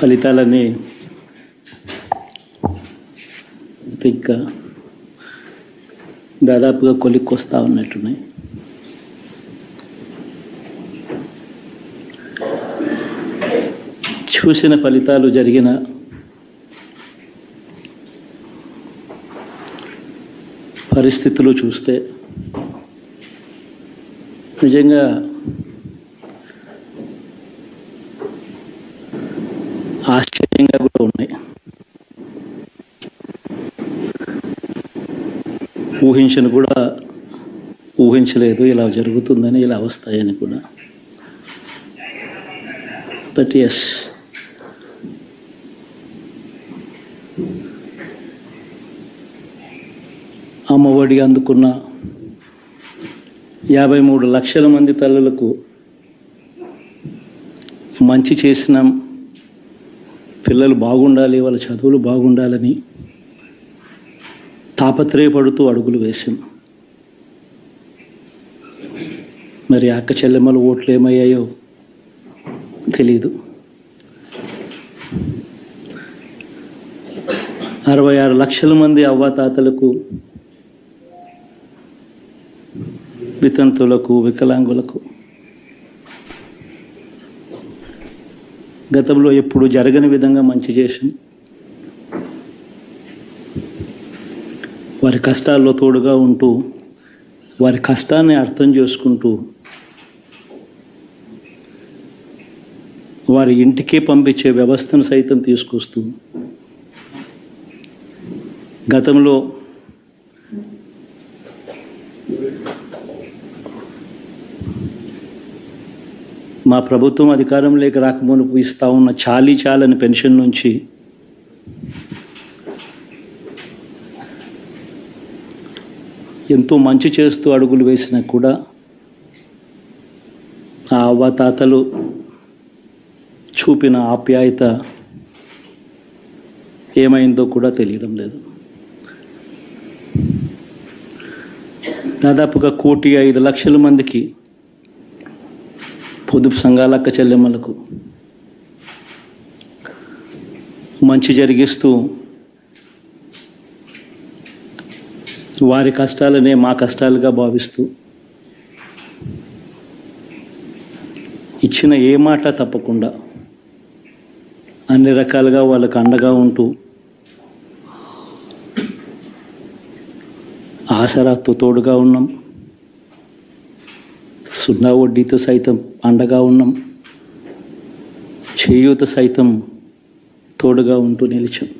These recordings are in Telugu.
ఫలితాలన్నీ ఇంకా దాదాపుగా కొలిక్కొస్తా ఉన్నట్టున్నాయి. చూసిన ఫలితాలు జరిగిన పరిస్థితులు చూస్తే నిజంగా ఆశ్చర్యంగా కూడా ఉన్నాయి. ఊహించలేదు ఇలా జరుగుతుందని, ఇలా వస్తాయని కూడా. బట్ ఎస్, అమ్మఒడి అందుకున్న 53 లక్షల మంది తల్లులకు మంచి చేసినాం, పిల్లలు బాగుండాలి, వాళ్ళ చదువులు బాగుండాలని తాపత్రయపడుతూ అడుగులు వేసాం. మరి అక్క చెల్లెమ్మల ఓట్లు ఏమయ్యాయో తెలీదు. 66 లక్షల మంది అవ్వాతాతలకు, వితంతులకు, వికలాంగులకు గతంలో ఎప్పుడు జరగని విధంగా మంచి చేసాం. వారి కష్టాల్లో తోడుగా ఉంటూ, వారి కష్టాన్ని అర్థం చేసుకుంటూ, వారి ఇంటికే పంపించే వ్యవస్థను సైతం తీసుకొస్తూ, గతంలో మా ప్రభుత్వం అధికారంలోకి రాకమునుపు ఇస్తా ఉన్న చాలని పెన్షన్ నుంచి ఎంతో మంచి చేస్తూ అడుగులు వేసినా కూడా ఆ అవ్వాతాతలు చూపిన ఆప్యాయత ఏమైందో కూడా తెలియడం లేదు. దాదాపుగా 1,05,00,000 మందికి పొదుపు సంఘాల అక్క చెల్లెమ్మలకు మంచి జరిగిస్తూ, వారి కష్టాలనే మా కష్టాలుగా భావిస్తూ, ఇచ్చిన ఏ మాట తప్పకుండా అన్ని రకాలుగా వాళ్ళకు అండగా ఉంటూ, ఆసరాతో తోడుగా ఉన్నాం, సున్నా వడ్డీతో సైతం అండగా ఉన్నాం, చేయూత సైతం తోడుగా ఉంటూ నిలిచాం.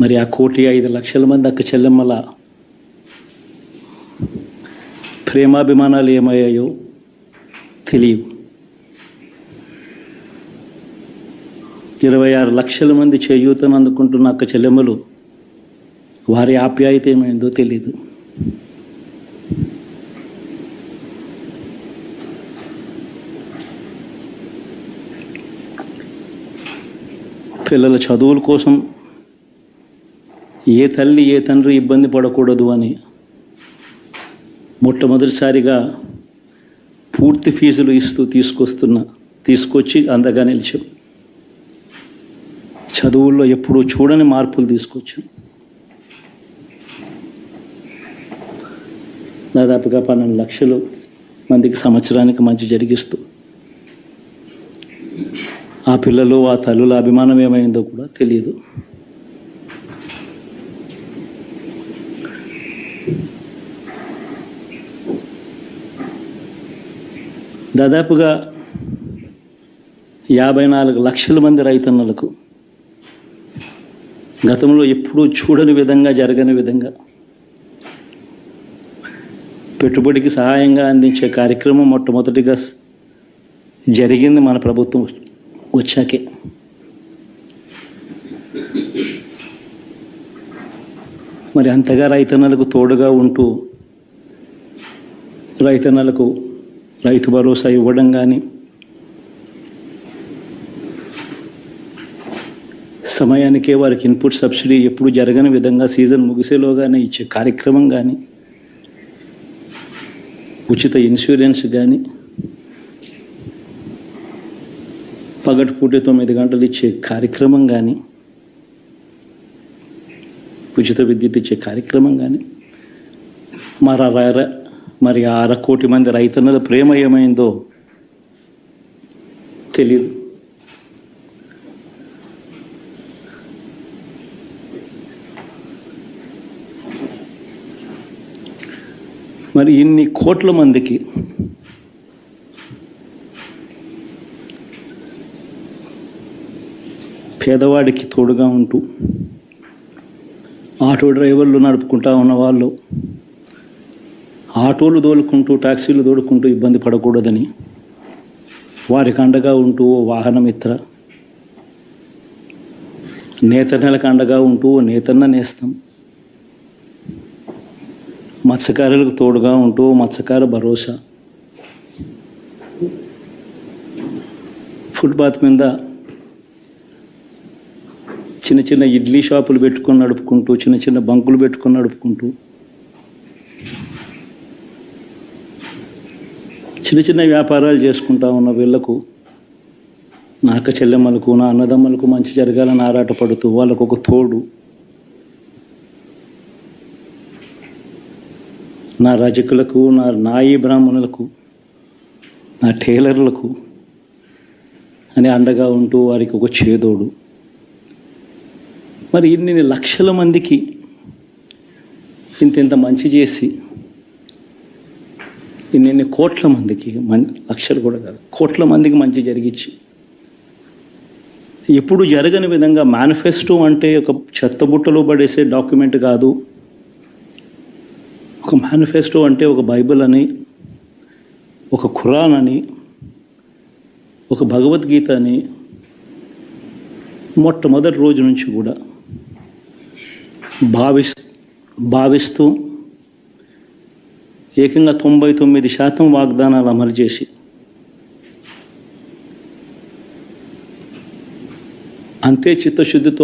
మరి ఆ 1,05,00,000 మంది అక్క చెల్లెమ్మల ప్రేమాభిమానాలు ఏమయ్యాయో తెలియవు. 26 లక్షల మంది చేయూతను అందుకుంటున్న అక్క చెల్లెమ్మలు, వారి ఆప్యాయత ఏమైందో తెలీదు. పిల్లల చదువుల కోసం ఏ తల్లి ఏ తండ్రి ఇబ్బంది పడకూడదు అని మొట్టమొదటిసారిగా పూర్తి ఫీజులు ఇస్తూ తీసుకొచ్చి అందగా నిలిచాం. చదువుల్లో ఎప్పుడూ చూడని మార్పులు తీసుకొచ్చాం. దాదాపుగా 12 లక్షల మందికి సంవత్సరానికి మంచి జరిగిస్తూ, ఆ పిల్లలు ఆ తల్లుల అభిమానం ఏమైందో కూడా తెలియదు. దాదాపుగా 54 లక్షల మంది రైతన్నలకు గతంలో ఎప్పుడూ చూడని విధంగా, జరగని విధంగా పెట్టుబడికి సహాయంగా అందించే కార్యక్రమం మొట్టమొదటిగా జరిగింది మన ప్రభుత్వం వచ్చాకే. మరి అంతగా రైతన్నలకు తోడుగా ఉంటూ, రైతన్నలకు రైతు భరోసా ఇవ్వడం కానీ, సమయానికే వారికి ఇన్పుట్ సబ్సిడీ ఎప్పుడు జరగని విధంగా సీజన్ ముగిసేలోగానే ఇచ్చే కార్యక్రమం కానీ, ఉచిత ఇన్సూరెన్స్ కానీ, పగటిపూట 9 గంటలు ఇచ్చే కార్యక్రమం కానీ, ఉచిత విద్యుత్ ఇచ్చే కార్యక్రమం కానీ, మరి 1/2 కోటి మంది రైతన్నల ప్రేమ ఏమైందో తెలియదు. మరి ఇన్ని కోట్ల మందికి పేదవాడికి తోడుగా ఉంటూ ఆటో డ్రైవర్లు నడుపుకుంటా ఉన్న వాళ్ళు ఆటోలు తోలుకుంటూ టాక్సీలు తోలుకుంటూ ఇబ్బంది పడకూడదని వారికి అండగా ఉంటూ వాహనమిత్ర, నేతన్నలకు అండగా ఉంటూ నేతన్న నేస్తం, మత్స్యకారులకు తోడుగా ఉంటూ మత్స్యకార భరోసా, ఫుట్పాత్ మీద చిన్న చిన్న ఇడ్లీ షాపులు పెట్టుకొని నడుపుకుంటూ, చిన్న చిన్న బంకులు పెట్టుకొని నడుపుకుంటూ, చిన్న చిన్న వ్యాపారాలు చేసుకుంటా ఉన్న వీళ్లకు, నా అక్క చెల్లెమ్మలకు, నా అన్నదమ్మలకు మంచి జరగాలని ఆరాటపడుతూ వాళ్ళకు ఒక తోడు, నా రజకులకు, నా నాయి బ్రాహ్మణులకు, నా టైలర్లకు అని అండగా ఉంటూ వారికి ఒక చేదోడు. మరి ఇన్ని లక్షల మందికి ఇంత మంచి చేసి, ఇన్ని కోట్ల మందికి, లక్షలు కూడా కాదు, కోట్ల మందికి మంచి జరిగించి, ఎప్పుడు జరగని విధంగా మేనిఫెస్టో అంటే ఒక చెత్తబుట్టలో పడేసే డాక్యుమెంట్ కాదు. ఒక మేనిఫెస్టో అంటే ఒక బైబిల్ అని, ఒక ఖురాన్ అని, ఒక భగవద్గీత అని మొట్టమొదటి రోజు నుంచి కూడా భావిస్తూ ఏకంగా 99% వాగ్దానాలు అమలు చేసి, అంతే చిత్తశుద్ధితో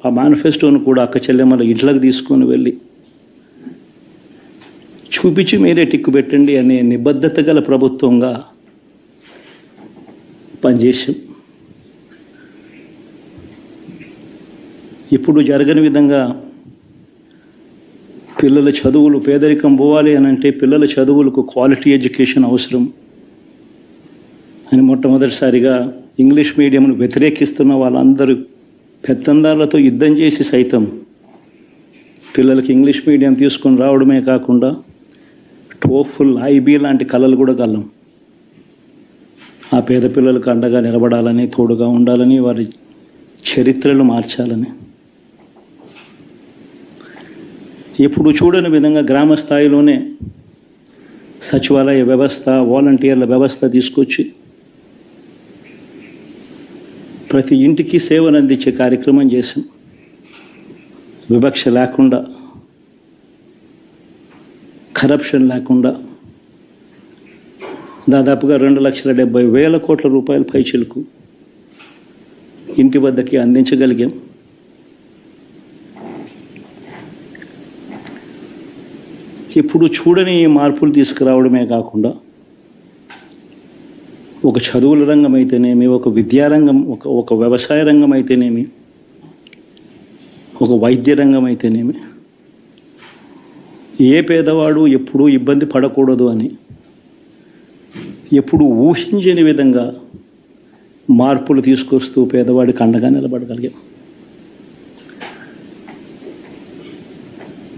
ఆ మేనిఫెస్టోను కూడా అక్క చెల్లెమ్మల ఇంట్లోకి తీసుకొని వెళ్ళి చూపించి మీరే టిక్కు పెట్టండి అనే నిబద్ధత గల ప్రభుత్వంగా పనిచేసాం. ఇప్పుడు జరగని విధంగా పిల్లల చదువులు, పేదరికం పోవాలి అని అంటే పిల్లల చదువులకు క్వాలిటీ ఎడ్యుకేషన్ అవసరం అని మొట్టమొదటిసారిగా ఇంగ్లీష్ మీడియంను వ్యతిరేకిస్తున్న వాళ్ళందరూ పెత్తందారులతో యుద్ధం చేసి సైతం పిల్లలకి ఇంగ్లీష్ మీడియం తీసుకొని రావడమే కాకుండా టోఫుల్, ఐబీ లాంటి కళలు కూడా కలం. ఆ పేద పిల్లలకు అండగా నిలబడాలని, తోడుగా ఉండాలని, వారి చరిత్రలు మార్చాలని, ఎప్పుడు చూడని విధంగా గ్రామ స్థాయిలోనే సచివాలయ వ్యవస్థ, వాలంటీర్ల వ్యవస్థ తీసుకొచ్చి ప్రతి ఇంటికి సేవను అందించే కార్యక్రమం చేశాం. వివక్ష లేకుండా, కరప్షన్ లేకుండా దాదాపుగా 2,70,000 కోట్ల రూపాయల పైచిలకు ఇంటి వద్దకి అందించగలిగాం. ఇప్పుడు చూడని మార్పులు తీసుకురావడమే కాకుండా ఒక చదువుల రంగం అయితేనేమి, ఒక విద్యారంగం, ఒక వ్యవసాయ రంగం అయితేనేమి, ఒక వైద్య రంగం అయితేనేమి, ఏ పేదవాడు ఎప్పుడూ ఇబ్బంది పడకూడదు అని ఎప్పుడు ఊహించని విధంగా మార్పులు తీసుకొస్తూ పేదవాడికి అండగా నిలబడగలిగాం.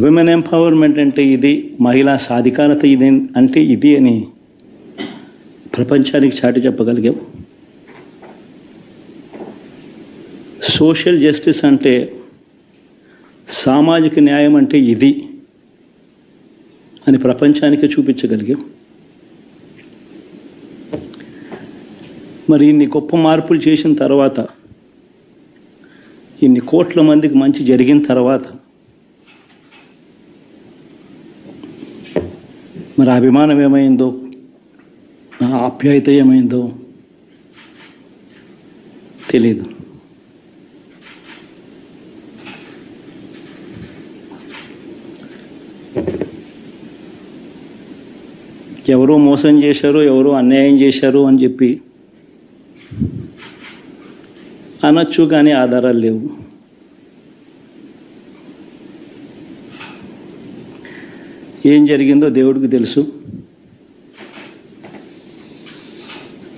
విమెన్ ఎంపవర్మెంట్ అంటే ఇది, మహిళా సాధికారత ఇది అంటే ఇది అని ప్రపంచానికి చాటి చెప్పగలిగాం. సోషల్ జస్టిస్ అంటే, సామాజిక న్యాయం అంటే ఇది అని ప్రపంచానికి చూపించగలిగాం. మరి ఇన్ని గొప్ప మార్పులు చేసిన తర్వాత, ఇన్ని కోట్ల మందికి మంచి జరిగిన తర్వాత మరి అభిమానం ఏమైందో, నా ఆప్యాయత ఏమైందో తెలీదు. ఎవరో మోసం చేశారు, ఎవరో అన్యాయం చేశారు అని చెప్పి అనొచ్చు, కానీ ఆధారాలు లేవు. ఏం జరిగిందో దేవుడికి తెలుసు.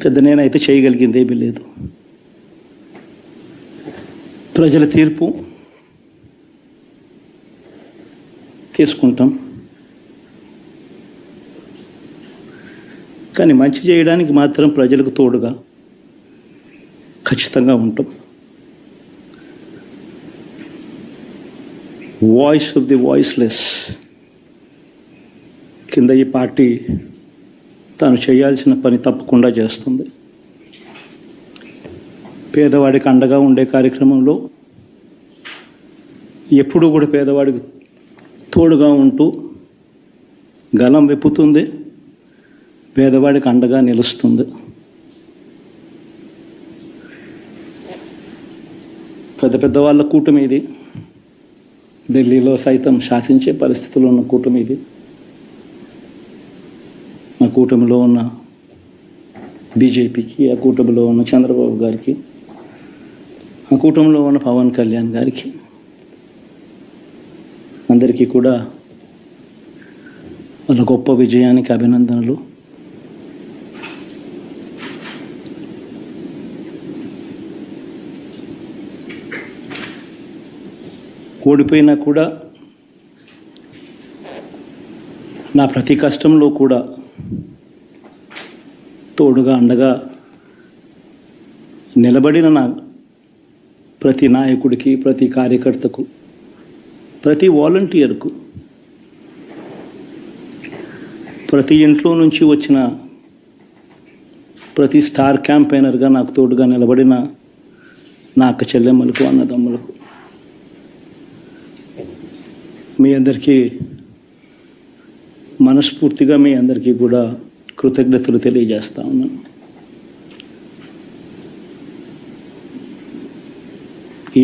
పెద్ద నేనైతే చేయగలిగింది ఏమీ లేదు. ప్రజల తీర్పు తీసుకుంటాం, కానీ మంచి చేయడానికి మాత్రం ప్రజలకు తోడుగా ఖచ్చితంగా ఉంటాం. వాయిస్ ఆఫ్ ది వాయిస్లెస్ కింద ఈ పార్టీ తాను చేయాల్సిన పని తప్పకుండా చేస్తుంది. పేదవాడికి అండగా ఉండే కార్యక్రమంలో ఎప్పుడూ కూడా పేదవాడికి తోడుగా ఉంటూ గలం విప్పుతుంది, పేదవాడికి అండగా నిలుస్తుంది. పెద్ద పెద్ద వాళ్ళ కూటమి ఇది, ఢిల్లీలో సైతం శాసించే పరిస్థితుల్లో ఉన్న కూటమి ఇది. ఆ కూటమిలో ఉన్న బీజేపీకి, ఆ కూటమిలో ఉన్న చంద్రబాబు గారికి, ఆ కూటమిలో ఉన్న పవన్ కళ్యాణ్ గారికి, అందరికీ కూడా వాళ్ళ గొప్ప విజయానికి అభినందనలు. ఓడిపోయినా కూడా నా ప్రతి కష్టంలో కూడా తోడుగా అండగా నిలబడిన నా ప్రతి నాయకుడికి, ప్రతి కార్యకర్తకు, ప్రతి వాలంటీర్కు, ప్రతి ఇంట్లో నుంచి వచ్చిన ప్రతి స్టార్ క్యాంపెయినర్గా నాకు తోడుగా నిలబడిన నా అక్క చెల్లెమ్మలకు, అన్నదమ్ములకు, మీ అందరికీ మనస్ఫూర్తిగా మీ అందరికీ కూడా కృతజ్ఞతలు తెలియజేస్తా ఉన్నాను.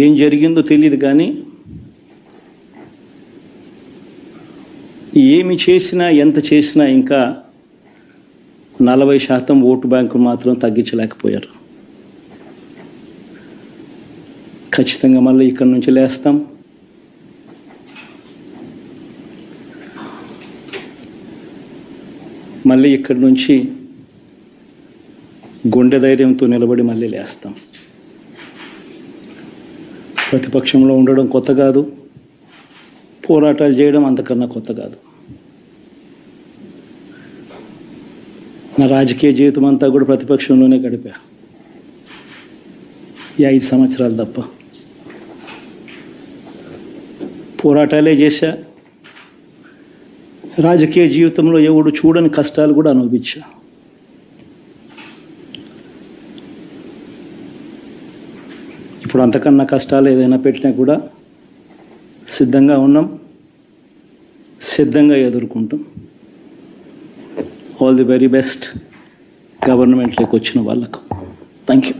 ఏం జరిగిందో తెలియదు, కానీ ఏమి చేసినా, ఎంత చేసినా ఇంకా 40% ఓటు బ్యాంకు మాత్రం తగ్గించలేకపోయారు. ఖచ్చితంగా మళ్ళీ ఇక్కడి నుంచి లేస్తాం. మళ్ళీ ఇక్కడి నుంచి గుండె ధైర్యంతో నిలబడి మళ్ళీ లేస్తాం. ప్రతిపక్షంలో ఉండడం కొత్త కాదు, పోరాటాలు చేయడం అంతకన్నా కొత్త కాదు. నా రాజకీయ జీవితం అంతా కూడా ప్రతిపక్షంలోనే గడిపా, ఈ 5 సంవత్సరాలు తప్ప. పోరాటాలే చేశా, రాజకీయ జీవితంలో ఎవడు చూడని కష్టాలు కూడా అనుభవించా. ఇప్పుడు అంతకన్నా కష్టాలు ఏదైనా పెట్టినా కూడా సిద్ధంగా ఉన్నాం, సిద్ధంగా ఎదుర్కొంటాం. ఆల్ ది వెరీ బెస్ట్ గవర్నమెంట్లోకి వచ్చిన వాళ్ళకు. Thank you.